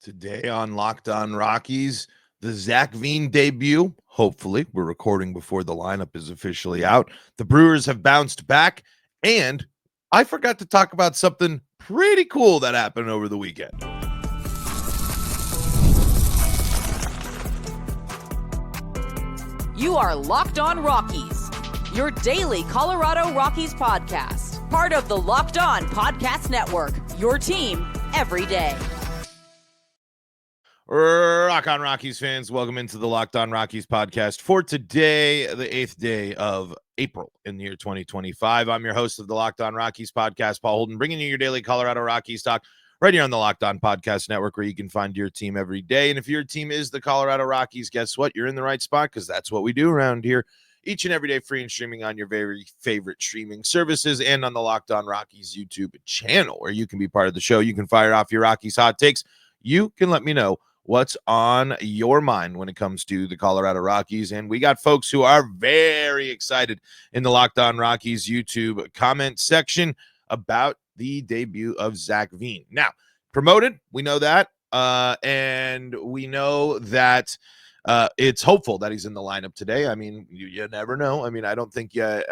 Today on Locked On Rockies, the Zac Veen debut. Hopefully, we're recording before the lineup is officially out. The Brewers have bounced back, and I forgot to talk about something pretty cool that happened over the weekend. You are Locked On Rockies, your daily Colorado Rockies podcast. Part of the Locked On Podcast Network, your team every day. Rock on Rockies fans, welcome into the Locked On Rockies podcast for today, the 8th day of April in the year 2025. I'm your host of the Locked On Rockies podcast, Paul Holden, bringing you your daily Colorado Rockies talk right here on the Locked On Podcast Network, where you can find your team every day. And if your team is the Colorado Rockies, guess what? You're in the right spot, because that's what we do around here each and every day, free and streaming on your very favorite streaming services and on the Locked On Rockies YouTube channel, where you can be part of the show. You can fire off your Rockies hot takes. You can let me know what's on your mind when it comes to the Colorado Rockies. And we got folks who are very excited in the Locked On Rockies YouTube comment section about the debut of Zac Veen. Now, promoted, we know that. And we know that it's hopeful that he's in the lineup today. I mean, you never know. I mean, I don't think the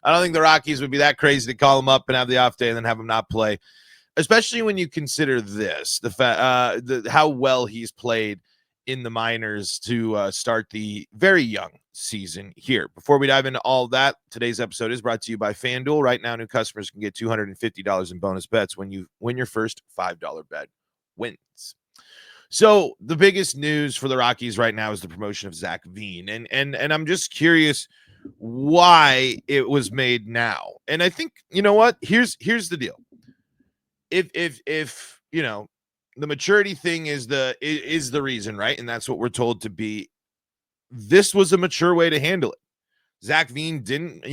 Rockies would be that crazy to call him up and have the off day and then have him not play. Especially when you consider this, how well he's played in the minors to start the very young season here. Before we dive into all that, today's episode is brought to you by FanDuel. Right now, new customers can get $250 in bonus bets when you win your first $5 bet wins. So the biggest news for the Rockies right now is the promotion of Zac Veen, and I'm just curious why it was made now. And I think, you know what? Here's the deal. If you know, the maturity thing is the reason, right? And that's what we're told to be. This was a mature way to handle it. Zac Veen didn't,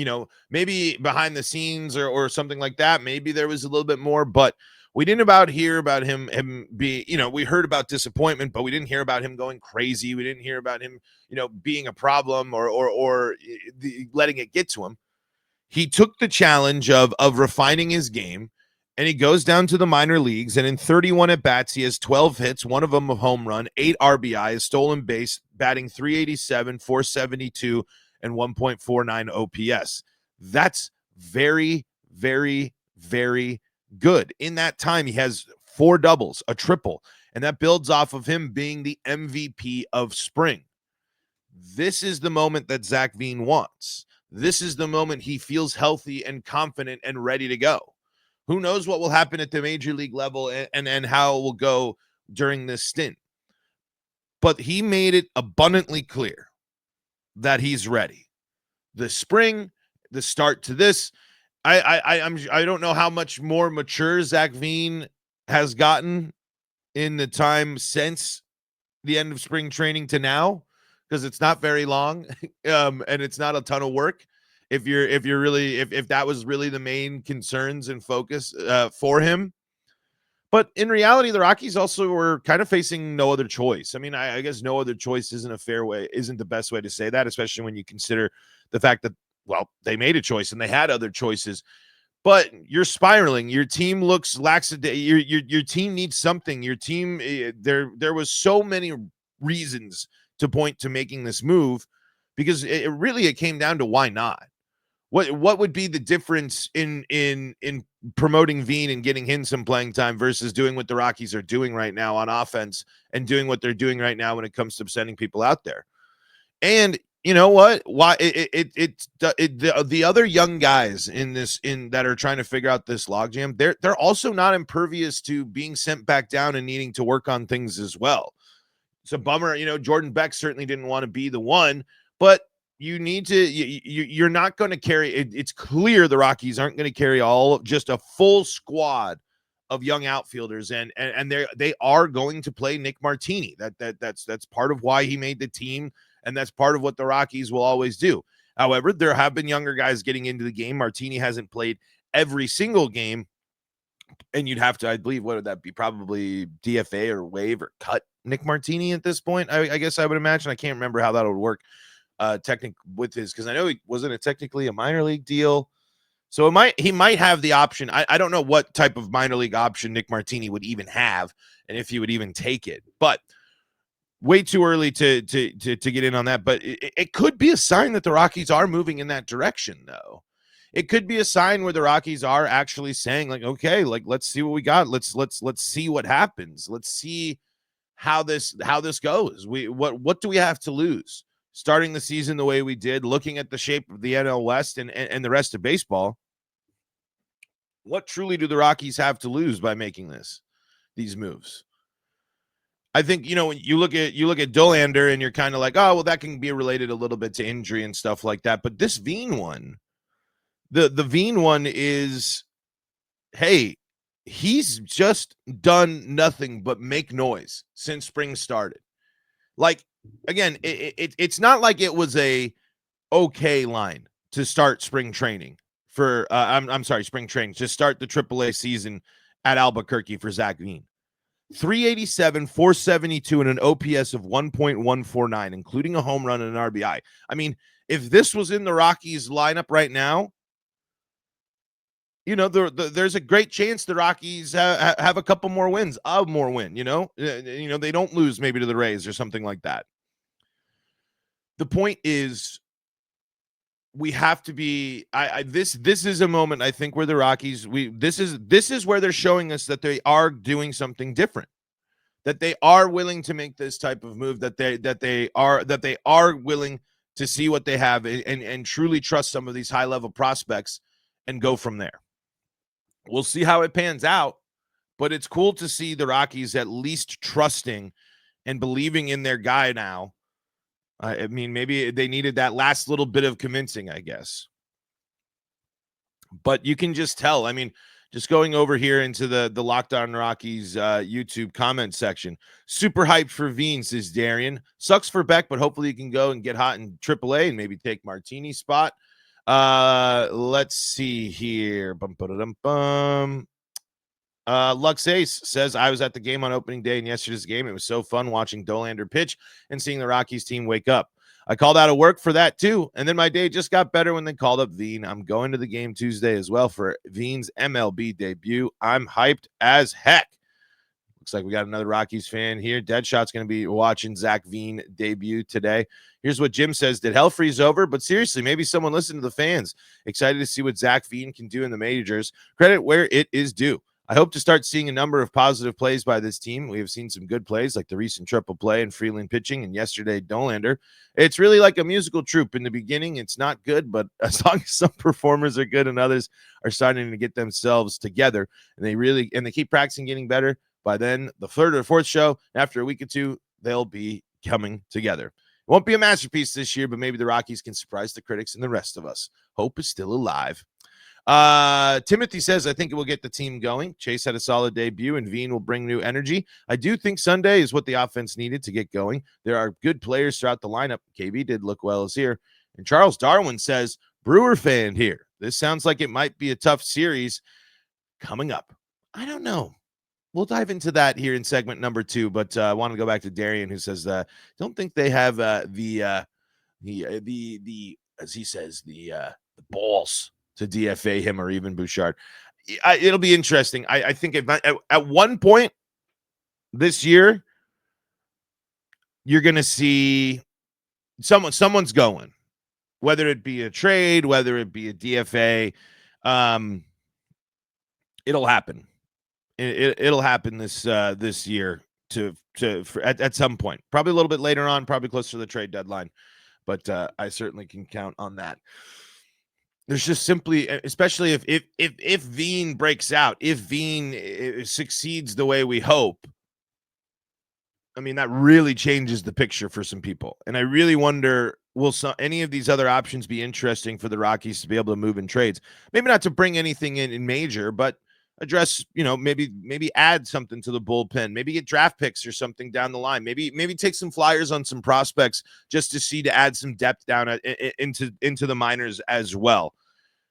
maybe behind the scenes or something like that. Maybe there was a little bit more, but we didn't hear about him be, we heard about disappointment, but we didn't hear about him going crazy. We didn't hear about him, being a problem or letting it get to him. He took the challenge of refining his game. And he goes down to the minor leagues, and in 31 at-bats, he has 12 hits, one of them a home run, 8 RBI, a stolen base, batting .387, .472, and 1.49 OPS. That's very, very, very good. In that time, he has 4 doubles, a triple, and that builds off of him being the MVP of spring. This is the moment that Zac Veen wants. This is the moment he feels healthy and confident and ready to go. Who knows what will happen at the major league level and how it will go during this stint. But he made it abundantly clear that he's ready. The spring, the start to this, I don't know how much more mature Zac Veen has gotten in the time since the end of spring training to now, because it's not very long, and it's not a ton of work. If that was really the main concerns and focus for him. But in reality, the Rockies also were kind of facing no other choice. I mean, I guess no other choice isn't the best way to say that, especially when you consider the fact that, well, they made a choice and they had other choices. But you're spiraling. Your team looks lackadaisical. Your team needs something. Your team, there was so many reasons to point to making this move, because it came down to why not. What would be the difference in promoting Veen and getting him some playing time versus doing what the Rockies are doing right now on offense and doing what they're doing right now when it comes to sending people out there? And you know what? Why the other young guys that are trying to figure out this logjam, they're also not impervious to being sent back down and needing to work on things as well. It's a bummer. Jordan Beck certainly didn't want to be the one, but you need to, you're not going to carry it. It's clear the Rockies aren't going to carry just a full squad of young outfielders, and they are going to play Nick Martini. That's part of why he made the team, and that's part of what the Rockies will always do. However, there have been younger guys getting into the game. Martini hasn't played every single game, and you'd have to, I believe, what would that be? Probably DFA or waive or cut Nick Martini at this point. I guess I would imagine. I can't remember how that would work. With his, because I know he wasn't technically a minor league deal, So he might have the option. I don't know what type of minor league option Nick Martini would even have, and if he would even take it. But way too early to get in on that. But it could be a sign that the Rockies are moving in that direction, though. It could be a sign where the Rockies are actually saying, like, okay, like let's see what we got. Let's see what happens. Let's see how this goes. What do we have to lose? Starting the season the way we did, looking at the shape of the NL West and the rest of baseball. What truly do the Rockies have to lose by making these moves? I think, when you look at Dollander and you're kind of like, oh, well, that can be related a little bit to injury and stuff like that. But this Veen one, the Veen one is, hey, he's just done nothing but make noise since spring started. Like, again, it's not like it was a okay line to start spring training for spring training to start the AAA season at Albuquerque for Zac Veen. 387, 472, and an OPS of 1.149, including a home run and an RBI. I mean, if this was in the Rockies lineup right now, there's a great chance the Rockies have a couple more wins, they don't lose maybe to the Rays or something like that. The point is, we have to be. This is a moment, I think, where the Rockies. This is where they're showing us that they are doing something different, that they are willing to make this type of move, that they are willing to see what they have and truly trust some of these high level prospects and go from there. We'll see how it pans out, but it's cool to see the Rockies at least trusting and believing in their guy now. I mean, maybe they needed that last little bit of convincing, I guess. But you can just tell. I mean, just going over here into the Locked On Rockies YouTube comment section. Super hyped for Veen, says Darian. Sucks for Beck, but hopefully he can go and get hot in AAA and maybe take Martini's spot. Let's see here. Lux Ace says, I was at the game on opening day in yesterday's game. It was so fun watching Dollander pitch and seeing the Rockies team wake up. I called out of work for that too, and then my day just got better when they called up Veen. I'm going to the game Tuesday as well for Veen's MLB debut. I'm hyped as heck. Looks like we got another Rockies fan here. Deadshot's going to be watching Zac Veen debut today. Here's what Jim says. Did hell freeze over? But seriously, maybe someone listened to the fans. Excited to see what Zac Veen can do in the majors. Credit where it is due. I hope to start seeing a number of positive plays by this team. We have seen some good plays like the recent triple play and Freeland pitching and yesterday Dollander. It's really like a musical troupe. In the beginning, it's not good, but as long as some performers are good and others are starting to get themselves together and they keep practicing getting better, by then the third or fourth show, after a week or two, they'll be coming together. It won't be a masterpiece this year, but maybe the Rockies can surprise the critics and the rest of us. Hope is still alive. Timothy says, I think it will get the team going. Chase had a solid debut and Veen will bring new energy. I do think Sunday is what the offense needed to get going. There are good players throughout the lineup. KB did look well as here. And Charles Darwin says, Brewer fan here. This sounds like it might be a tough series coming up. I don't know. We'll dive into that here in segment number 2, but I want to go back to Darian, who says, don't think they have the as he says, the balls to DFA him or even Bouchard. It'll be interesting. I think at one point this year, you're going to see someone's going, whether it be a trade, whether it be a DFA. It'll happen. It'll happen this year at some point, probably a little bit later on, probably closer to the trade deadline, but I certainly can count on that. There's just simply, especially if Veen breaks out, if Veen succeeds the way we hope, I mean, that really changes the picture for some people. And I really wonder, will any of these other options be interesting for the Rockies to be able to move in trades? Maybe not to bring anything in major, but address, maybe add something to the bullpen, maybe get draft picks or something down the line, maybe take some flyers on some prospects just to add some depth down into the minors as well.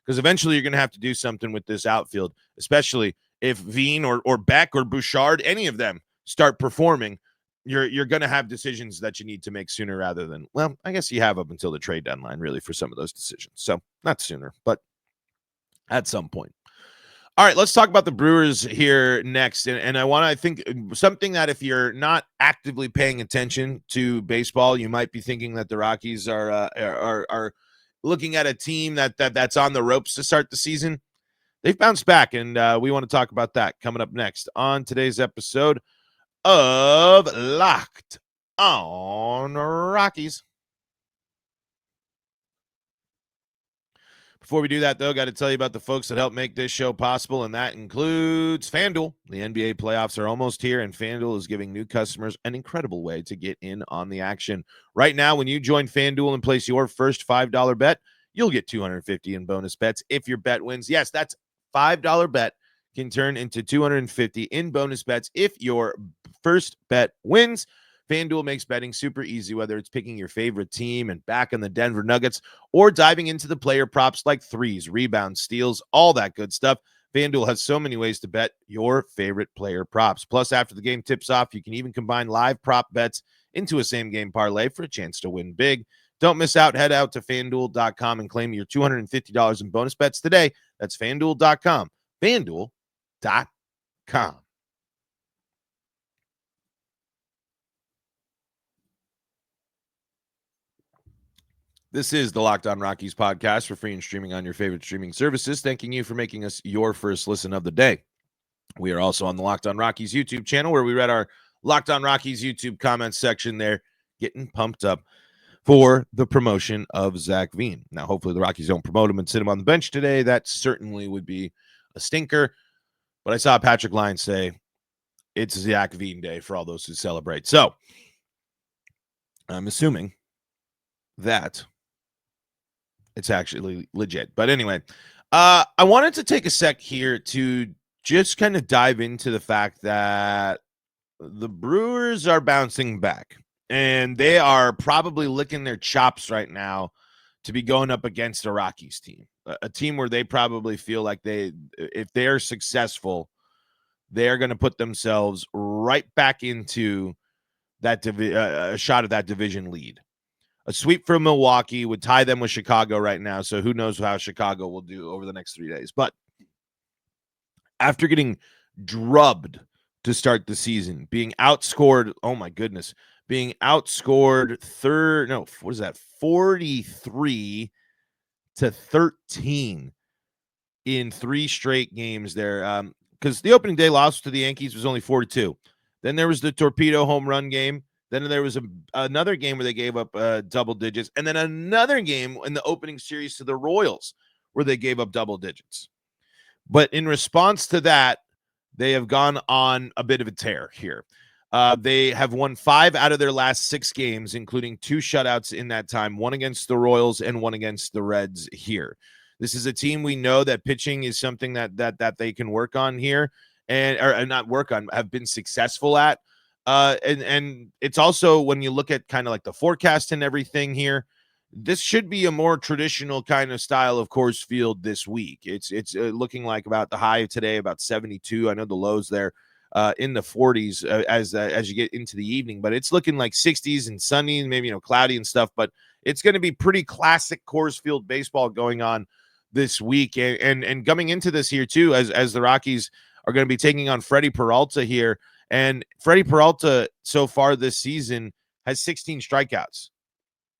Because eventually you're going to have to do something with this outfield, especially if Veen or Beck or Bouchard, any of them start performing. You're going to have decisions that you need to make sooner rather than, well, I guess you have up until the trade deadline really for some of those decisions. So not sooner, but at some point. All right, let's talk about the Brewers here next. And I think something that if you're not actively paying attention to baseball, you might be thinking that the Rockies are looking at a team that's on the ropes to start the season. They've bounced back, and we want to talk about that coming up next on today's episode of Locked on Rockies. Before we do that, though, got to tell you about the folks that help make this show possible, and that includes FanDuel. The NBA playoffs are almost here, and FanDuel is giving new customers an incredible way to get in on the action. Right now, when you join FanDuel and place your first $5 bet, you'll get $250 in bonus bets if your bet wins. Yes, that's $5 bet can turn into $250 in bonus bets if your first bet wins. FanDuel makes betting super easy, whether it's picking your favorite team and back in the Denver Nuggets or diving into the player props like threes, rebounds, steals, all that good stuff. FanDuel has so many ways to bet your favorite player props. Plus, after the game tips off, you can even combine live prop bets into a same-game parlay for a chance to win big. Don't miss out. Head out to FanDuel.com and claim your $250 in bonus bets today. That's FanDuel.com. FanDuel.com. This is the Locked on Rockies podcast for free and streaming on your favorite streaming services. Thanking you for making us your first listen of the day. We are also on the Locked on Rockies YouTube channel where we read our Locked on Rockies YouTube comments section there, getting pumped up for the promotion of Zac Veen. Now, hopefully the Rockies don't promote him and sit him on the bench today. That certainly would be a stinker. But I saw Patrick Lyons say it's Zac Veen Day for all those who celebrate. So I'm assuming that it's actually legit. But anyway, I wanted to take a sec here to just kind of dive into the fact that the Brewers are bouncing back, and they are probably licking their chops right now to be going up against a Rockies team, a team where they probably feel like if they're successful, they're going to put themselves right back into that a shot of that division lead. A sweep from Milwaukee would tie them with Chicago right now, so who knows how Chicago will do over the next 3 days. But after getting drubbed to start the season, being outscored, oh my goodness, being outscored 43-13 in 3 straight games there. Because the opening day loss to the Yankees was only 4-2. Then there was the torpedo home run game. Then there was another game where they gave up double digits. And then another game in the opening series to the Royals where they gave up double digits. But in response to that, they have gone on a bit of a tear here. They have won 5 out of their last 6 games, including 2 shutouts in that time, 1 against the Royals and 1 against the Reds here. This is a team we know that pitching is something that they can work on here or not work on, have been successful at. And it's also, when you look at kind of like the forecast and everything here, this should be a more traditional kind of style of course field this week. It's looking like about the high today, about 72. I know the lows there in the 40s as you get into the evening, but it's looking like 60s and sunny and maybe, cloudy and stuff, but it's going to be pretty classic course field baseball going on this week. And coming into this here too, as the Rockies are going to be taking on Freddie Peralta here. And Freddie Peralta so far this season has 16 strikeouts.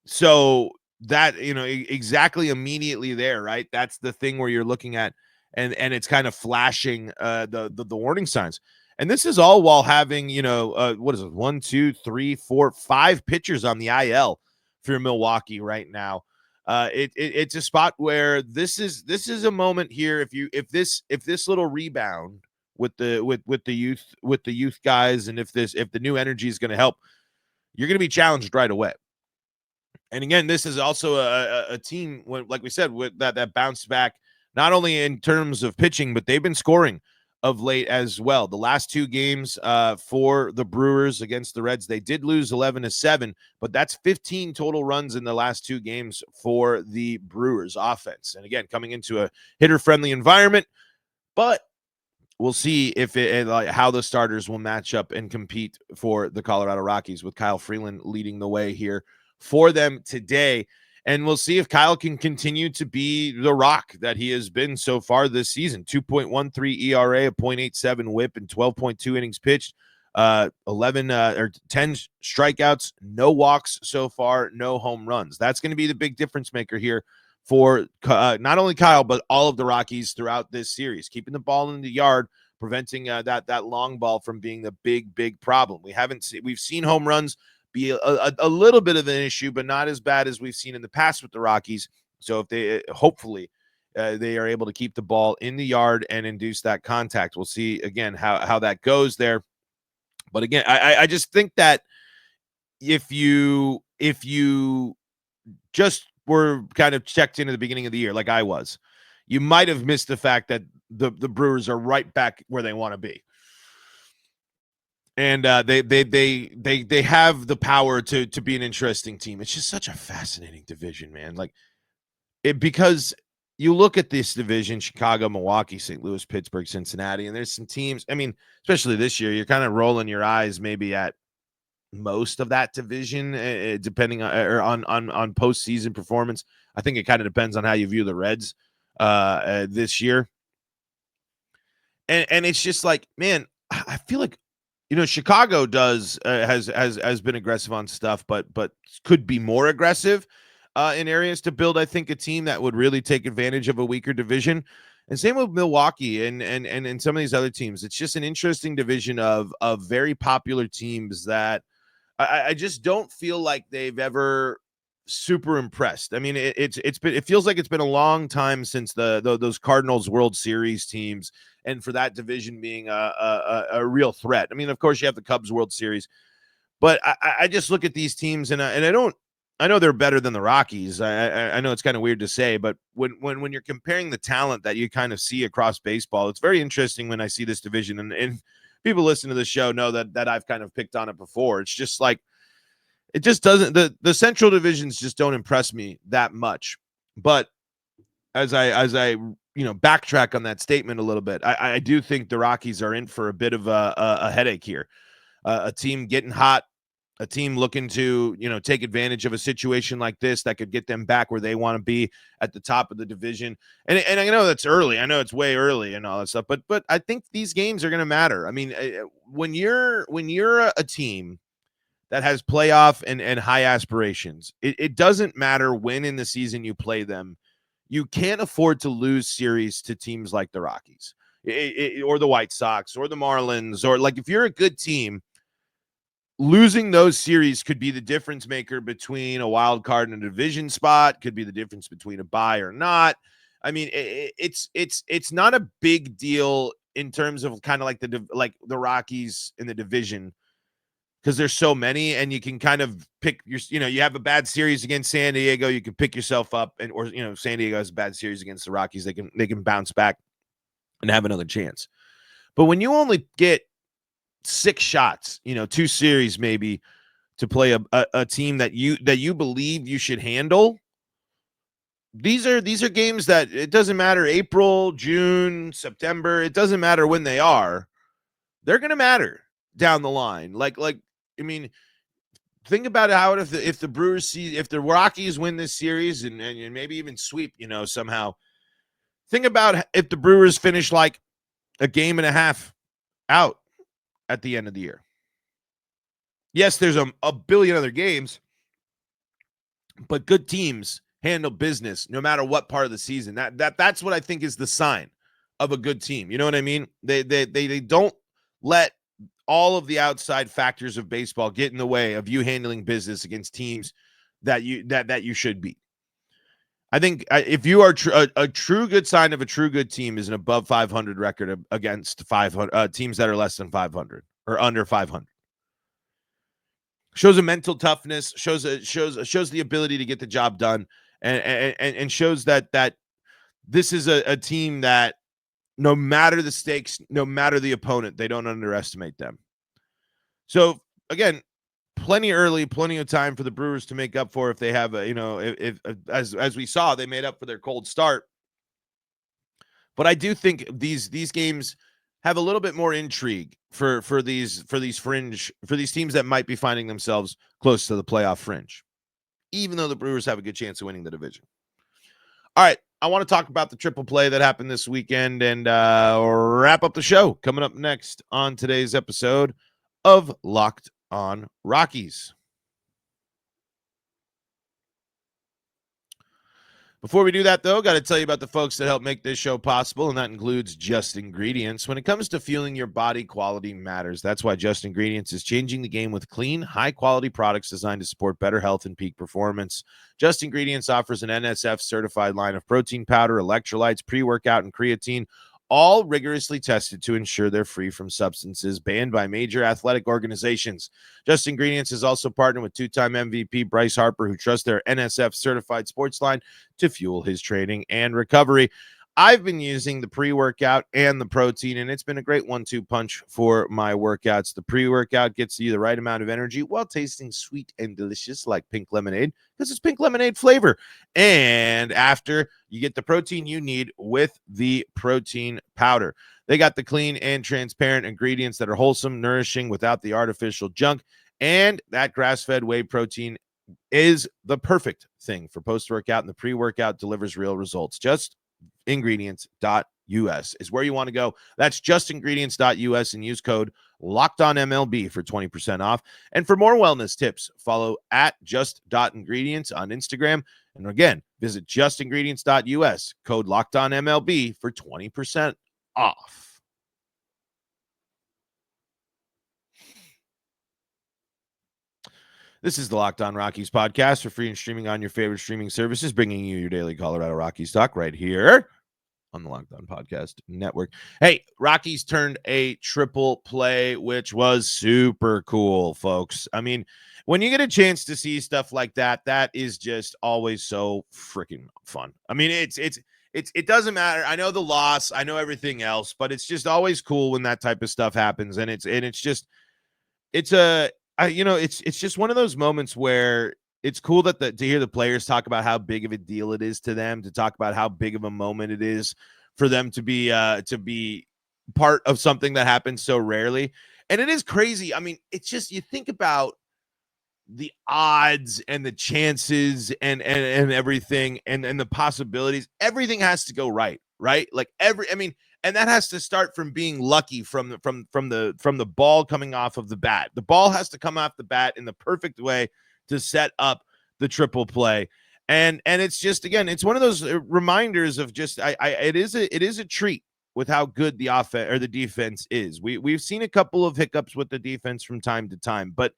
So that, exactly immediately there, right? That's the thing where you're looking at and it's kind of flashing the warning signs. And this is all while having, what is it? 1, 2, 3, 4, 5 pitchers on the IL for Milwaukee right now. It's a spot where this is a moment here. If this little rebound with the youth guys, and if the new energy is going to help, you're going to be challenged right away. And again, this is also a team, like we said, with that bounced back, not only in terms of pitching, but they've been scoring of late as well. The last 2 games for the Brewers against the Reds, they did lose 11-7, but that's 15 total runs in the last 2 games for the Brewers offense. And again, coming into a hitter-friendly environment, but we'll see if how the starters will match up and compete for the Colorado Rockies, with Kyle Freeland leading the way here for them today. And we'll see if Kyle can continue to be the rock that he has been so far this season. 2.13 ERA, a .87 whip, and 12.2 innings pitched. 11 or 10 strikeouts, no walks so far, no home runs. That's going to be the big difference maker here for not only Kyle, but all of the Rockies throughout this series, keeping the ball in the yard, preventing that long ball from being the big problem. We've seen home runs be a little bit of an issue, but not as bad as we've seen in the past with the Rockies. So if they hopefully they are able to keep the ball in the yard and induce that contact, we'll see again how that goes there. But again, I just think that if you just were kind of checked in at the beginning of the year, like I was, you might have missed the fact that the Brewers are right back where they want to be. And they have the power to be an interesting team. It's just such a fascinating division, man. Like because you look at this division: Chicago, Milwaukee, St. Louis, Pittsburgh, Cincinnati, and there's some teams. I mean, especially this year, you're kind of rolling your eyes maybe at most of that division, depending on postseason performance. I think it kind of depends on how you view the Reds this year. And it's just like, man, I feel like, Chicago has been aggressive on stuff, but could be more aggressive in areas to build, I think, a team that would really take advantage of a weaker division. And same with Milwaukee and some of these other teams. It's just an interesting division of very popular teams that I just don't feel like they've ever super impressed. I mean, it feels like it's been a long time since those Cardinals World Series teams, and for that division being a real threat. I mean, of course, you have the Cubs World Series, but I just look at these teams and I know they're better than the Rockies. I know it's kind of weird to say, but when you're comparing the talent that you kind of see across baseball, it's very interesting when I see this division. And people listen to the show know that I've kind of picked on it before. It's just like, it just doesn't, the central divisions just don't impress me that much. But as I backtrack on that statement a little bit, I do think the Rockies are in for a bit of a headache here. A team getting hot, a team looking to, take advantage of a situation like this that could get them back where they want to be at the top of the division. And I know that's early. I know it's way early and all that stuff, but I think these games are going to matter. I mean, when you're a team that has playoff and high aspirations, it doesn't matter when in the season you play them. You can't afford to lose series to teams like the Rockies or the White Sox or the Marlins, or like, if you're a good team, losing those series could be the difference maker between a wild card and a division spot, could be the difference between a bye or not. I mean, it's not a big deal in terms of kind of like the Rockies in the division, because there's so many, and you can kind of pick you have a bad series against San Diego, you can pick yourself up, or San Diego has a bad series against the Rockies, they can bounce back and have another chance. But when you only get 6 shots, 2 series maybe, to play a team that you believe you should handle, these are games that it doesn't matter April, June, September, it doesn't matter when they are, they're going to matter down the line. Like I mean, think about how if the Brewers if the Rockies win this series and maybe even sweep, somehow. Think about if the Brewers finish like a game and a half out at the end of the year. Yes, there's a billion other games, but good teams handle business no matter what part of the season. That's what I think is the sign of a good team. You know what I mean? They don't let all of the outside factors of baseball get in the way of you handling business against teams that you should beat. I think if you are a true good sign of a true good team is an above 500 record against 500 teams that are less than 500 or under 500. Shows a mental toughness, shows the ability to get the job done, and shows that this is a team that, no matter the stakes, no matter the opponent, they don't underestimate them. So again, plenty of time for the Brewers to make up for if they have if as we saw, they made up for their cold start. But I do think these games have a little bit more intrigue for these teams that might be finding themselves close to the playoff fringe. even though the Brewers have a good chance of winning the division. All right, I want to talk about the triple play that happened this weekend and wrap up the show. Coming up next on today's episode of Locked on Rockies. Before we do that, though, got to tell you about the folks that help make this show possible, and that includes Just Ingredients. When it comes to fueling your body, quality matters. That's why Just Ingredients is changing the game with clean, high-quality products designed to support better health and peak performance. Just Ingredients offers an NSF-certified line of protein powder, electrolytes, pre-workout, and creatine, all rigorously tested to ensure they're free from substances banned by major athletic organizations. Just Ingredients is also partnered with two-time MVP Bryce Harper, who trusts their NSF-certified sports line to fuel his training and recovery. I've been using the pre-workout and the protein, and it's been a great 1-2 punch for my workouts. The pre-workout gets you the right amount of energy while tasting sweet and delicious like pink lemonade, because it's pink lemonade flavor. And after, you get the protein you need with the protein powder. They got the clean and transparent ingredients that are wholesome, nourishing without the artificial junk, and that grass-fed whey protein is the perfect thing for post-workout, and the pre-workout delivers real results. Justingredients.us is where you want to go. That's justingredients.us, and use code LOCKEDONMLB for 20% off. And for more wellness tips, follow at just.ingredients on Instagram. And again, visit justingredients.us, code LOCKEDONMLB for 20% off. This is the Locked On Rockies podcast for free and streaming on your favorite streaming services, bringing you your daily Colorado Rockies talk right here on the Locked On Podcast Network. Hey, Rockies turned a triple play, which was super cool, folks. I mean, when you get a chance to see stuff like that, that is just always so freaking fun. I mean, it doesn't matter. I know the loss, I know everything else, but it's just always cool when that type of stuff happens, and it's just it's just one of those moments where it's cool that to hear the players talk about how big of a deal it is to them, to talk about how big of a moment it is for them to be part of something that happens so rarely. And it is crazy. I mean, it's just, you think about the odds and the chances and everything and the possibilities. Everything has to go right? Like and that has to start from being lucky from the ball coming off of the bat. The ball has to come off the bat in the perfect way to set up the triple play. And it's just, again, it's one of those reminders of just it is a treat with how good the offense or the defense is. We've seen a couple of hiccups with the defense from time to time, but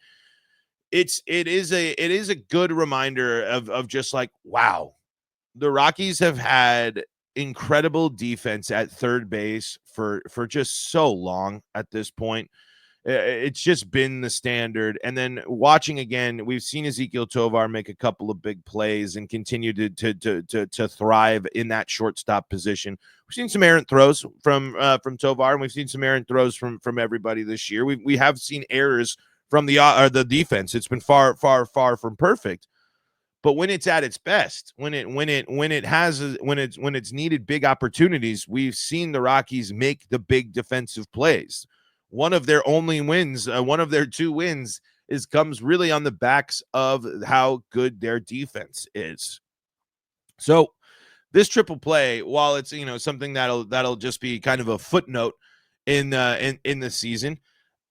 it is a good reminder of just like, wow, the Rockies have had incredible defense at third base for just so long at this point. It's just been the standard. And then watching again, we've seen Ezequiel Tovar make a couple of big plays and continue to thrive in that shortstop position. We've seen some errant throws from Tovar, and we've seen some errant throws from everybody this year. We have seen errors from the defense. It's been far from perfect. But when it's at its best, when it's needed big opportunities, we've seen the Rockies make the big defensive plays. One of their only wins, one of their 2 wins, comes really on the backs of how good their defense is. So this triple play, while it's something that'll just be kind of a footnote in the season,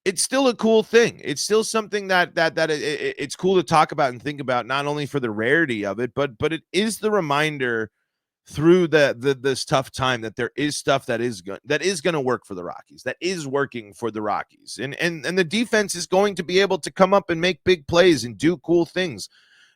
it's still a cool thing. It's still something that it's cool to talk about and think about, not only for the rarity of it, but it is the reminder through this tough time that there is stuff that is going to work for the Rockies, that is working for the Rockies, and the defense is going to be able to come up and make big plays and do cool things.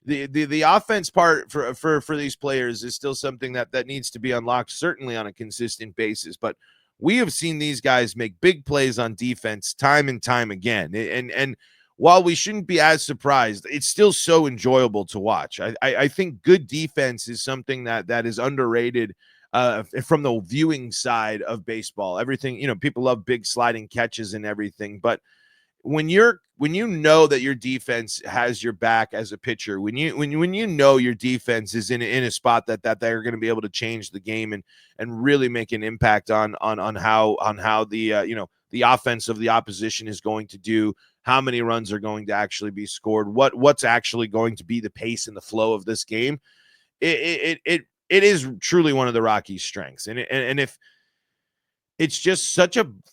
The offense part for these players is still something that needs to be unlocked, certainly on a consistent basis, but we have seen these guys make big plays on defense time and time again. And while we shouldn't be as surprised, it's still so enjoyable to watch. I think good defense is something that is underrated from the viewing side of baseball. Everything, people love big sliding catches and everything, but when you know that your defense has your back as a pitcher, when you know your defense is in a spot that they're going to be able to change the game and really make an impact on how the the offense of the opposition is going to do, how many runs are going to actually be scored, what's actually going to be the pace and the flow of this game. It is truly one of the Rockies' strengths. And if it's just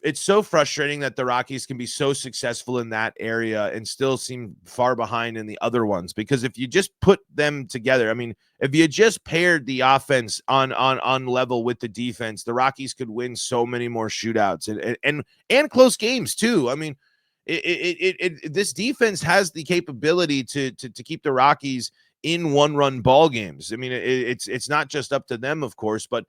it's so frustrating that the Rockies can be so successful in that area and still seem far behind in the other ones, because if you just put them together, I mean, if you just paired the offense on level with the defense, the Rockies could win so many more shootouts and close games too. I mean, this defense has the capability to keep the Rockies in one-run ball games. I mean, it's not just up to them, of course, but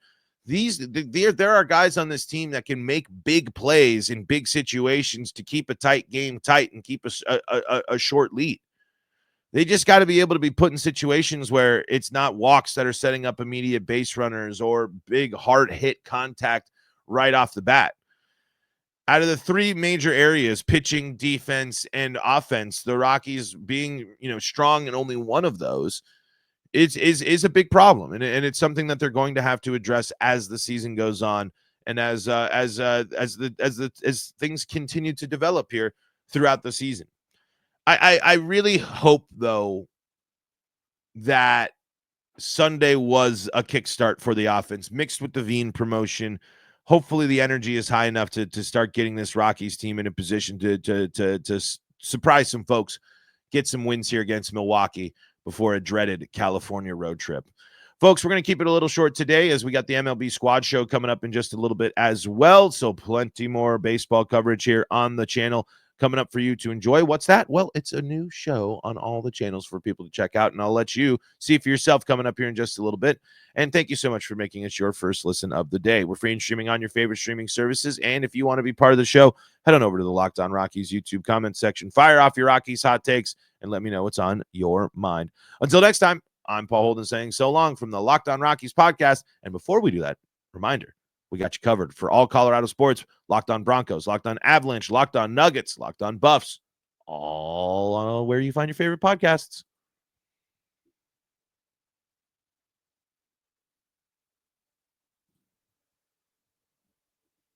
there are guys on this team that can make big plays in big situations to keep a tight game tight and keep a short lead. They just got to be able to be put in situations where it's not walks that are setting up immediate base runners or big hard hit contact right off the bat. Out of the three major areas, pitching, defense, and offense, the Rockies being, strong in only one of those is a big problem, and it's something that they're going to have to address as the season goes on, and as things continue to develop here throughout the season. I really hope, though, that Sunday was a kickstart for the offense, mixed with the Veen promotion. Hopefully, the energy is high enough to start getting this Rockies team in a position to surprise some folks, get some wins here against Milwaukee before a dreaded California road trip. Folks, we're going to keep it a little short today as we got the MLB Squad Show coming up in just a little bit as well. So plenty more baseball coverage here on the channel coming up for you to enjoy. What's that? Well, it's a new show on all the channels for people to check out, and I'll let you see for yourself coming up here in just a little bit. And thank you so much for making us your first listen of the day. We're free and streaming on your favorite streaming services, and if you want to be part of the show, head on over to the Locked On Rockies YouTube comment section. Fire off your Rockies hot takes and let me know what's on your mind. Until next time, I'm Paul Holden saying so long from the Locked On Rockies podcast. And before we do that, reminder, we got you covered for all Colorado sports. Locked On Broncos, Locked On Avalanche, Locked On Nuggets, Locked On Buffs, all where you find your favorite podcasts.